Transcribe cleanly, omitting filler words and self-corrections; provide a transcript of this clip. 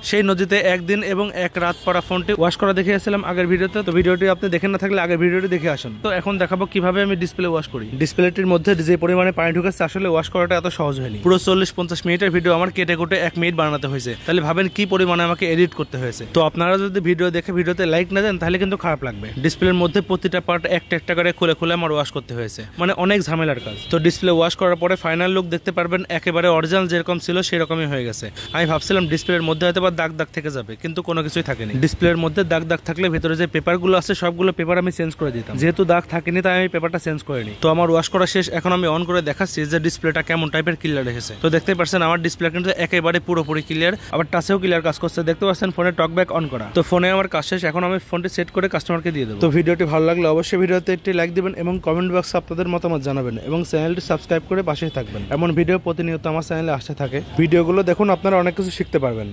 সেই নদীতে একদিন এবং এক রাত পরা ফোনটি ওয়াশ করা দেখিয়েছিলাম আগের ভিডিওতে। তো ভিডিওটি আপনি দেখেন না থাকলে আগের ভিডিওটি দেখে আসুন। তো এখন দেখাবো কিভাবে আমি ডিসপ্লে ওয়াশ করি। ডিসপ্লেটির মধ্যে যে পরিমাণে পানি ঢুকেছে আসলে ওয়াশ করাটা এত সহজ হয়নি। পুরো 40-50 মিনিটের ভিডিও আমার কেটে কুটে 1 মিনিট বানাতে হয়েছে। তাহলে ভাবেন কি পরিমাণে আমাকে এডিট করতে হয়েছে। তো আপনারা যদি ভিডিও দেখে ভিডিওতে লাইক না দেন তাহলে কিন্তু খারাপ লাগবে। ডিসপ্লের মধ্যে প্রতিটা পার্ট একটা একটা করে খুলে খুলে আমার ওয়াশ করতে হয়েছে, মানে অনেক ঝামেলার কাজ। তো ডিসপ্লে ওয়াশ করার পরে ফাইনাল লুক দেখতে পারবেন, একেবারে অরিজিনাল যেরকম ছিল সেরকমই হয়ে গেছে। আমি ভাবছিলাম ডিসপ্লের মধ্যে হয়তো বা দাগ দাগ থেকে যাবে, কিন্তু কোনো কিছুই থাকেনি। ডিসপ্লের মধ্যে দাগ দাগ থাকলে ভেতরে যে পেপারগুলো আছে সবগুলো পেপার আমি চেঞ্জ করে দিতাম, যেহেতু দাগ থাকেনি তাই আমি পেপারটা চেঞ্জ করিনি। তো আমার ওয়াশ করা শেষ, এখন আমি অন করে দেখাচ্ছি যে ডিসপ্লেটা কেমন টাইপের ক্লিয়ার রেখেছে। তো দেখতে পাচ্ছেন আমার ডিসপ্লে কিন্তু একেবারে পুরোপুরি ক্লিয়ার, আবার টাচেও ক্লিয়ার কাজ করছে। দেখতে পাচ্ছেন ফোনে টকব্যাক অন করা। তো ফোনে আমার কাজ শেষ, এখন আমি ফোনটি সেট করে কাস্টমারকে দিয়ে দেবো। তো ভিডিওটি ভালো লাগলে অবশ্যই ভিডিওতে একটি লাইক দিবেন এবং কমেন্ট বক্সে আপনাদের মতামত জানাবেন এবং চ্যানেলটি সাবস্ক্রাইব করে পাশেই থাকবেন। এমন ভিডিও প্রতিনিয়ত আমার চ্যানেলে আসতে থাকে। ভিডিওগুলো দেখুন, আপনারা অনেক কিছু শিখতে পারবেন।